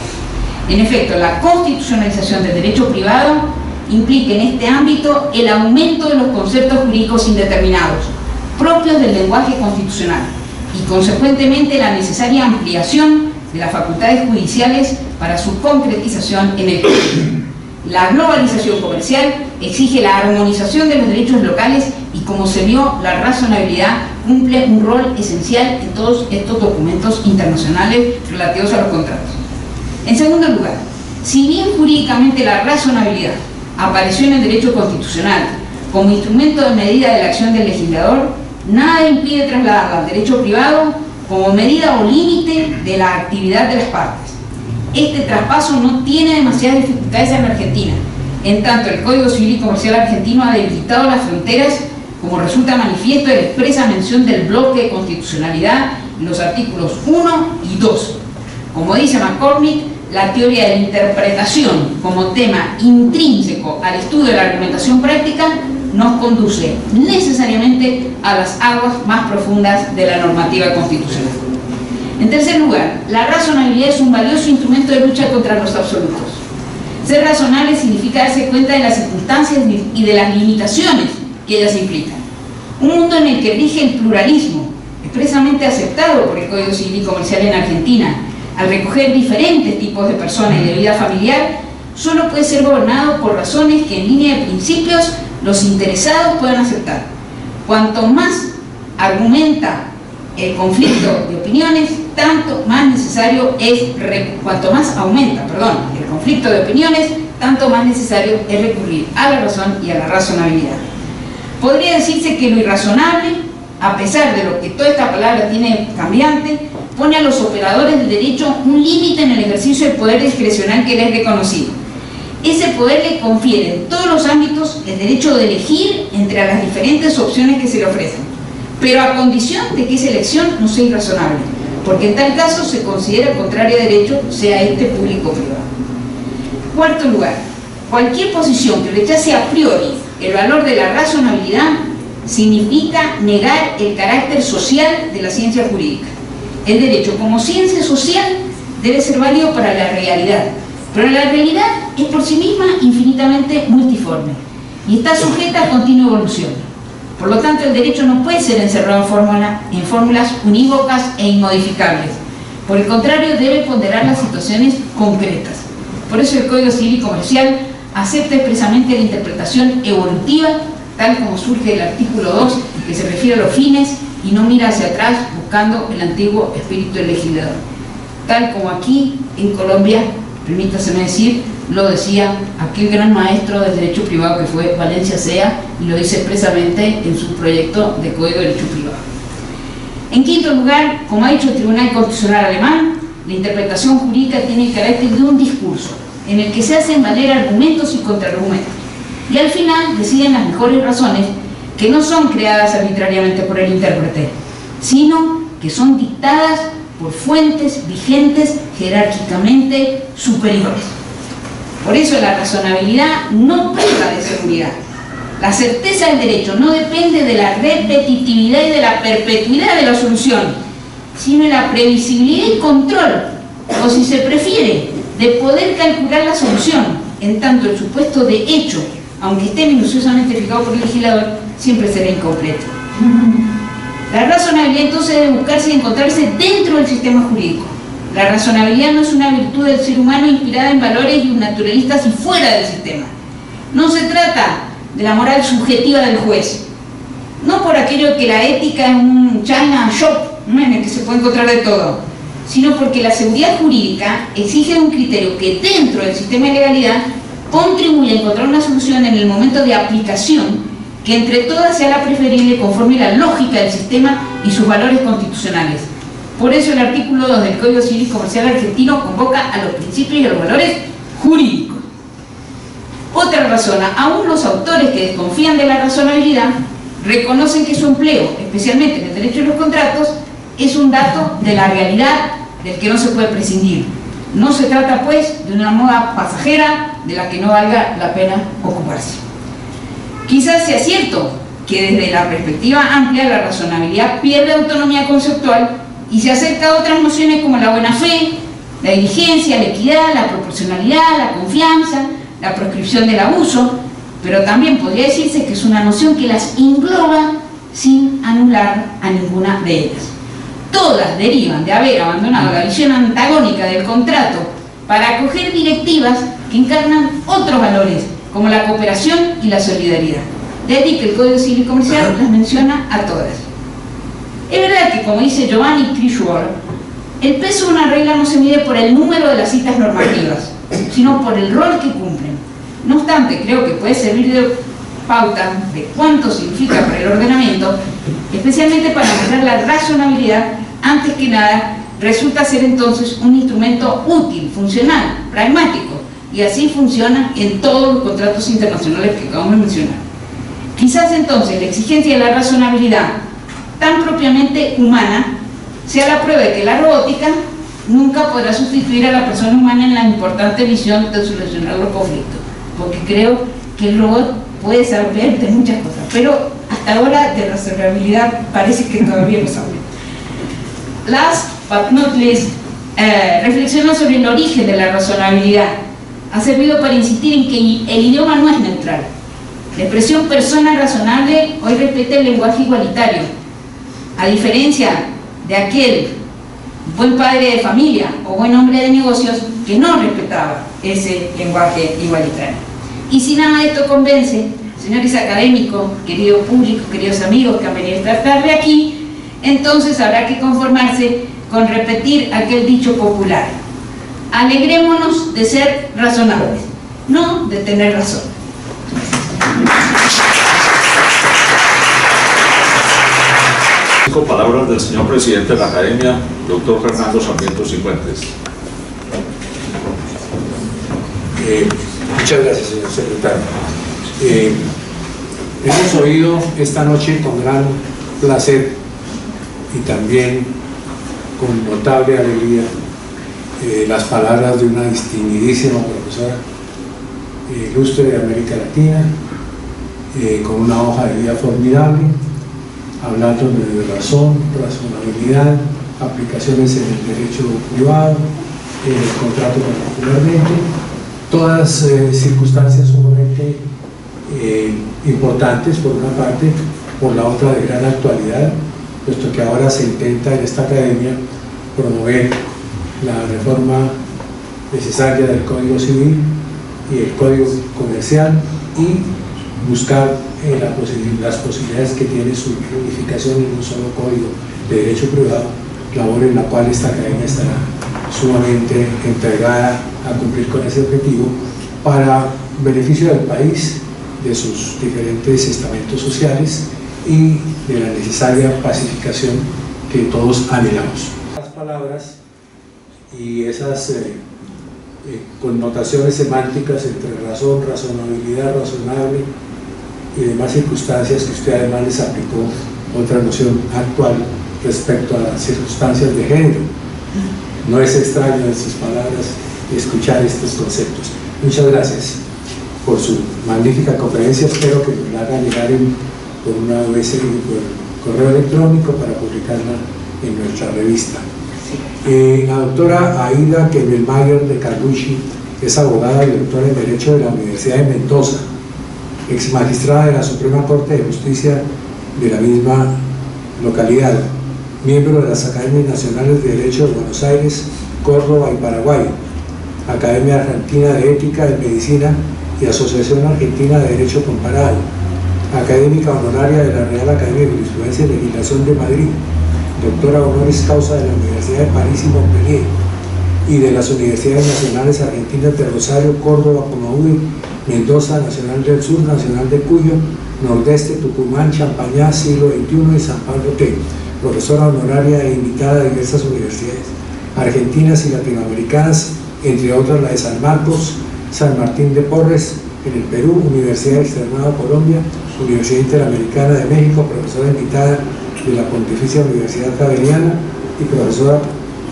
En efecto, la constitucionalización del derecho privado implica en este ámbito el aumento de los conceptos jurídicos indeterminados, propios del lenguaje constitucional, y consecuentemente la necesaria ampliación de las facultades judiciales para su concretización en el código. La globalización comercial exige la armonización de los derechos locales, y como se vio, la razonabilidad cumple un rol esencial en todos estos documentos internacionales relativos a los contratos. En segundo lugar, si bien jurídicamente la razonabilidad apareció en el derecho constitucional como instrumento de medida de la acción del legislador, nada impide trasladarla al derecho privado como medida o límite de la actividad de las partes. Este traspaso no tiene demasiadas dificultades en Argentina, en tanto el Código Civil y Comercial argentino ha delimitado las fronteras, como resulta manifiesto de la expresa mención del bloque de constitucionalidad en los artículos 1 y 2. Como dice McCormick, la teoría de la interpretación como tema intrínseco al estudio de la argumentación práctica nos conduce necesariamente a las aguas más profundas de la normativa constitucional. En tercer lugar, la razonabilidad es un valioso instrumento de lucha contra los absolutos. Ser razonable significa darse cuenta de las circunstancias y de las limitaciones que ellas implican. Un mundo en el que rige el pluralismo, expresamente aceptado por el Código Civil y Comercial en Argentina, al recoger diferentes tipos de personas y de vida familiar, solo puede ser gobernado por razones que en línea de principios los interesados puedan aceptar. Cuanto más argumenta el conflicto de opiniones, tanto más necesario es, cuanto más aumenta, el conflicto de opiniones, tanto más necesario es recurrir a la razón y a la razonabilidad. Podría decirse que lo irrazonable, a pesar de lo que toda esta palabra tiene cambiante, pone a los operadores del derecho un límite en el ejercicio del poder discrecional que les es reconocido. Ese poder le confiere en todos los ámbitos el derecho de elegir entre las diferentes opciones que se le ofrecen, pero a condición de que esa elección no sea irrazonable, porque en tal caso se considera contrario a derecho, sea este público o privado. Cuarto lugar, cualquier posición que rechace a priori el valor de la razonabilidad significa negar el carácter social de la ciencia jurídica. El derecho como ciencia social debe ser válido para la realidad, pero la realidad es por sí misma infinitamente multiforme y está sujeta a continua evolución. Por lo tanto, el derecho no puede ser encerrado en fórmulas unívocas e inmodificables. Por el contrario, debe ponderar las situaciones concretas. Por eso el Código Civil y Comercial acepta expresamente la interpretación evolutiva, tal como surge del artículo 2, que se refiere a los fines y no mira hacia atrás buscando el antiguo espíritu del legislador. Tal como aquí en Colombia, permítaseme decir, lo decía aquel gran maestro del derecho privado que fue Valencia Sea, y lo dice expresamente en su proyecto de Código de Derecho Privado. En quinto lugar, como ha dicho el Tribunal Constitucional alemán, la interpretación jurídica tiene el carácter de un discurso en el que se hacen valer argumentos y contraargumentos, y al final deciden las mejores razones que no son creadas arbitrariamente por el intérprete, sino que son dictadas por fuentes vigentes jerárquicamente superiores. Por eso la razonabilidad no priva de seguridad. La certeza del derecho no depende de la repetitividad y de la perpetuidad de la solución, sino de la previsibilidad y control, o si se prefiere, de poder calcular la solución, en tanto el supuesto de hecho, aunque esté minuciosamente fijado por el legislador, siempre será incompleto. La razonabilidad entonces debe buscarse y encontrarse dentro del sistema jurídico. La razonabilidad no es una virtud del ser humano inspirada en valores y naturalistas y fuera del sistema. No se trata de la moral subjetiva del juez, no por aquello que la ética es un China shop en el que se puede encontrar de todo, sino porque la seguridad jurídica exige un criterio que dentro del sistema de legalidad contribuye a encontrar una solución en el momento de aplicación que entre todas sea la preferible conforme a la lógica del sistema y sus valores constitucionales. Por eso el artículo 2 del Código Civil y Comercial argentino convoca a los principios y a los valores jurídicos. Otra razón, aún los autores que desconfían de la razonabilidad reconocen que su empleo, especialmente en el derecho de los contratos, es un dato de la realidad del que no se puede prescindir. No se trata, pues, de una moda pasajera de la que no valga la pena ocuparse. Quizás sea cierto que desde la perspectiva amplia la razonabilidad pierde autonomía conceptual y se acerca a otras nociones como la buena fe, la diligencia, la equidad, la proporcionalidad, la confianza, la proscripción del abuso, pero también podría decirse que es una noción que las engloba sin anular a ninguna de ellas. Todas derivan de haber abandonado la visión antagónica del contrato para acoger directivas que encarnan otros valores, como la cooperación y la solidaridad. De ahí que el Código Civil y Comercial las menciona a todas. Es verdad que, como dice Giovanni Crisciuolo, el peso de una regla no se mide por el número de las citas normativas, sino por el rol que cumplen. No obstante, creo que puede servir de pauta de cuánto significa para el ordenamiento, especialmente para mostrar la razonabilidad antes que nada, resulta ser entonces un instrumento útil, funcional, pragmático, y así funciona en todos los contratos internacionales que acabamos de mencionar. Quizás entonces la exigencia de la razonabilidad, tan propiamente humana, sea la prueba de que la robótica nunca podrá sustituir a la persona humana en la importante misión de solucionar los conflictos, porque creo que el robot puede saber de muchas cosas, pero hasta ahora de razonabilidad parece que todavía no sabe. Last but not least, reflexiona sobre el origen de la razonabilidad. Ha servido para insistir en que el idioma no es neutral. La expresión persona razonable hoy respeta el lenguaje igualitario, a diferencia de aquel buen padre de familia o buen hombre de negocios que no respetaba ese lenguaje igualitario. Y si nada de esto convence, señores académicos, querido público, queridos amigos que han venido esta tarde aquí, entonces habrá que conformarse con repetir aquel dicho popular: alegrémonos de ser razonables, no de tener razón. Cinco palabras del señor presidente de la Academia, doctor Fernando Sarmiento Cifuentes. Muchas gracias, señor secretario. Hemos oído esta noche con gran placer y también con notable alegría las palabras de una distinguidísima profesora ilustre de América Latina, con una hoja de vida formidable, hablando de razón, razonabilidad, aplicaciones en el derecho privado, en el contrato particularmente, todas circunstancias sumamente importantes por una parte, por la otra de gran actualidad, puesto que ahora se intenta en esta academia promover la reforma necesaria del Código Civil y el Código Comercial y buscar las posibilidades que tiene su unificación en un solo código de derecho privado, labor en la cual esta academia estará sumamente entregada a cumplir con ese objetivo para beneficio del país, de sus diferentes estamentos sociales y de la necesaria pacificación que todos anhelamos. Las palabras y esas connotaciones semánticas entre razón, razonabilidad, razonable y demás circunstancias que usted además les aplicó otra noción actual respecto a las circunstancias de género. No es extraño en sus palabras escuchar estos conceptos. Muchas gracias por su magnífica conferencia. Espero que nos la hagan llegar por una USB y por correo electrónico para publicarla en nuestra revista. La doctora Aida Kemmelmayer de Carducci es abogada y doctora en Derecho de la Universidad de Mendoza, ex magistrada de la Suprema Corte de Justicia de la misma localidad, miembro de las Academias Nacionales de Derecho de Buenos Aires, Córdoba y Paraguay, Academia Argentina de Ética y Medicina y Asociación Argentina de Derecho Comparado, académica honoraria de la Real Academia de Jurisprudencia y Legislación de Madrid, doctora honoris causa de la Universidad de París y Montpellier y de las Universidades Nacionales Argentinas de Rosario, Córdoba, Comahue, Mendoza, Nacional del Sur, Nacional de Cuyo, Nordeste, Tucumán, Champañá, Siglo XXI y San Pablo T. Profesora honoraria e invitada de diversas universidades argentinas y latinoamericanas, entre otras la de San Marcos, San Martín de Porres, en el Perú, Universidad Externado Colombia, Universidad Interamericana de México, profesora invitada de la Pontificia Universidad Javeriana y profesora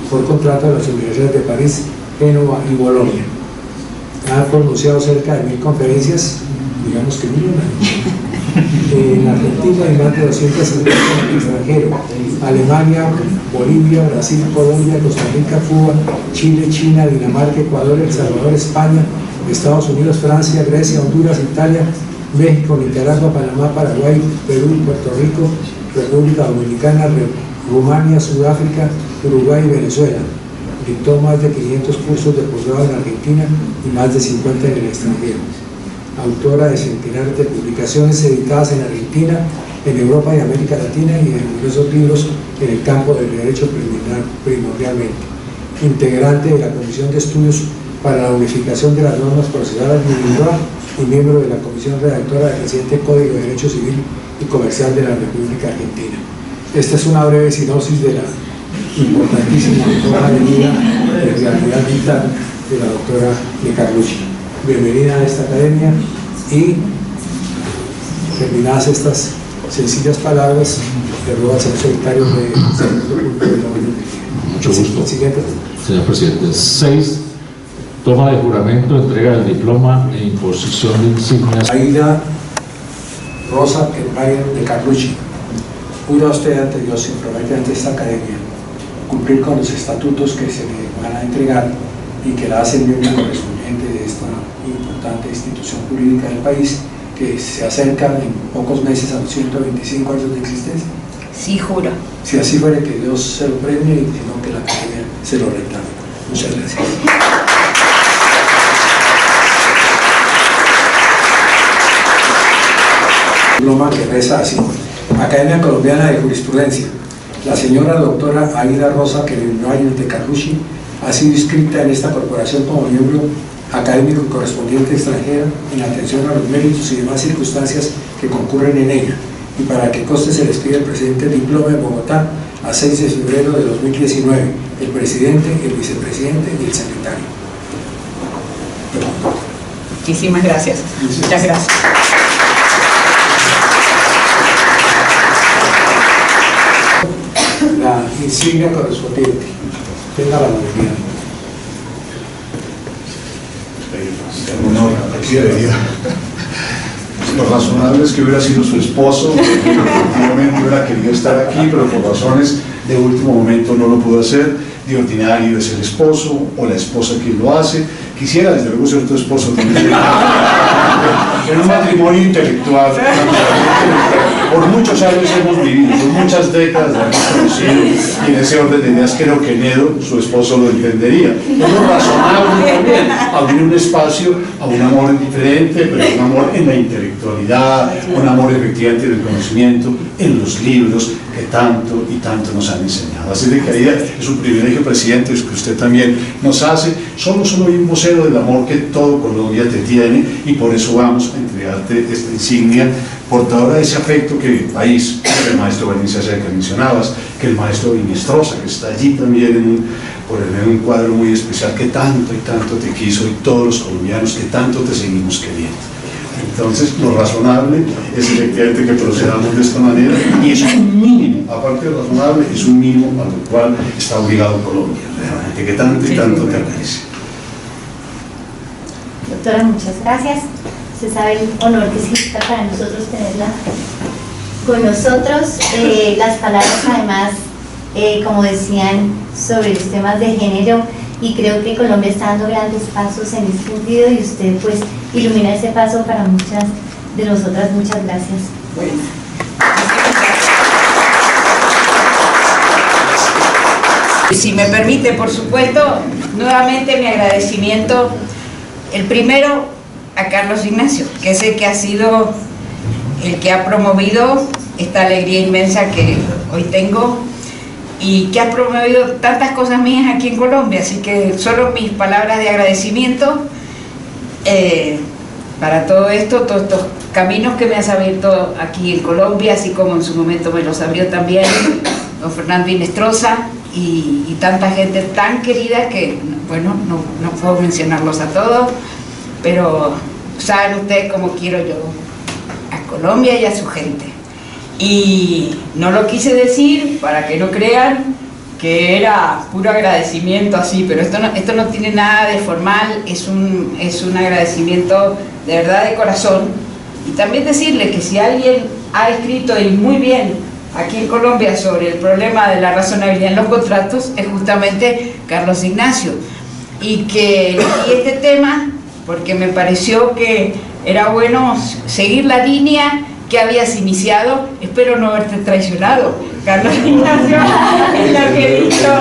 por contrato de las universidades de París, Génova y Bolonia. Ha pronunciado cerca de 1000 conferencias, digamos que 1000 en Argentina y más de 250 en el extranjero: Alemania, Bolivia, Brasil, Colombia, Costa Rica, Cuba, Chile, China, Dinamarca, Ecuador, El Salvador, España, Estados Unidos, Francia, Grecia, Honduras, Italia, México, Nicaragua, Panamá, Paraguay, Perú, Puerto Rico, República Dominicana, Rumania, Sudáfrica, Uruguay y Venezuela. Dictó más de 500 cursos de posgrado en Argentina y más de 50 en el extranjero. Autora de centenares de publicaciones editadas en Argentina, en Europa y América Latina y de numerosos libros en el campo del derecho primordialmente. Integrante de la Comisión de Estudios para la Unificación de las Normas Procesales y miembro de la Comisión Redactora del reciente Código de Derecho Civil y Comercial de la República Argentina. Esta es una breve sinopsis de la importantísima hoja de vida de realidad vital de la doctora de Carlucci. Bienvenida a esta academia y terminadas estas sencillas palabras, le ruego al señor secretario de segundo punto de la orden. Mucho gusto. Siguiente. Señor presidente. 6. Toma de juramento, entrega del diploma e imposición de insignias. Aida Rosa Kermayer de Carlucci, jura usted ante Dios y promete ante esta academia cumplir con los estatutos que se le van a entregar y que la hace miembro correspondiente de esta importante institución jurídica del país que se acerca en pocos meses a los 125 años de existencia. Sí, juro. Si así fuera, que Dios se lo premie y si no, que la academia se lo reclame. Muchas gracias. Diploma que reza así: Academia Colombiana de Jurisprudencia. La señora doctora Aida Rosa Kermayer de Carlucci ha sido inscrita en esta corporación como miembro académico y correspondiente extranjero en atención a los méritos y demás circunstancias que concurren en ella, y para que conste se les pide el presidente el diploma de Bogotá a 6 de febrero de 2019, el presidente, el vicepresidente y el secretario. Muchísimas gracias. Muchas gracias. La insignia correspondiente. Tenga la mayoría. Honor, aquí debería. Lo razonable es que hubiera sido su esposo, que efectivamente hubiera querido estar aquí, pero por razones de último momento no lo pudo hacer. De ordinario es el esposo o la esposa quien lo hace. Quisiera desde luego ser tu esposo también. En un matrimonio intelectual. Por muchos años hemos vivido, por muchas décadas hemos conocido, y en ese orden de ideas creo que Nedo, su esposo, lo entendería. Es lo razonable también, abrir un espacio a un amor diferente, pero un amor en la intelectualidad, un amor efectivamente en el conocimiento, en los libros que tanto y tanto nos han enseñado. Así de que ahí es un privilegio, presidente, que usted también nos hace. Solo hay un vocero del amor que todo Colombia te tiene, y por eso vamos a entregarte esta insignia, portadora de ese afecto que el país, que el maestro Valencia que mencionabas, que el maestro Vinestrosa, que está allí también en un cuadro muy especial, que tanto y tanto te quiso, y todos los colombianos que tanto te seguimos queriendo. Entonces, lo razonable es efectivamente que procedamos de esta manera, y es un mínimo, aparte de razonable, es un mínimo a lo cual está obligado Colombia, realmente, que tanto y tanto te agradece. Doctora, muchas gracias. Usted sabe el honor que significa para nosotros tenerla con nosotros. Las palabras, además, como decían, sobre los temas de género, y creo que Colombia está dando grandes pasos en ese sentido, y usted pues ilumina ese paso para muchas de nosotras. Muchas gracias. Bueno. Si me permite, por supuesto, nuevamente mi agradecimiento, el primero a Carlos Ignacio, que sé que ha sido el que ha promovido esta alegría inmensa que hoy tengo, y que ha promovido tantas cosas mías aquí en Colombia, así que solo mis palabras de agradecimiento para todo esto, todos estos caminos que me has abierto aquí en Colombia, así como en su momento me los abrió también don Fernando Vinestrosa y tanta gente tan querida que, bueno, no puedo mencionarlos a todos, pero saben ustedes cómo quiero yo a Colombia y a su gente. Y no lo quise decir para que no crean que era puro agradecimiento así, pero esto no tiene nada de formal, es un agradecimiento de verdad, de corazón. Y también decirle que si alguien ha escrito, y muy bien, aquí en Colombia sobre el problema de la razonabilidad en los contratos, es justamente Carlos Ignacio, y que elegí este tema porque me pareció que era bueno seguir la línea que habías iniciado. Espero no haberte traicionado, Carlos Ignacio, en lo que he dicho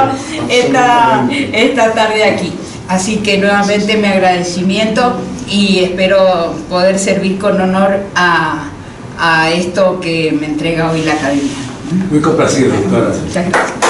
esta tarde aquí. Así que nuevamente mi agradecimiento, y espero poder servir con honor a esto que me entrega hoy la academia. Muy complacido, doctora. Muchas gracias.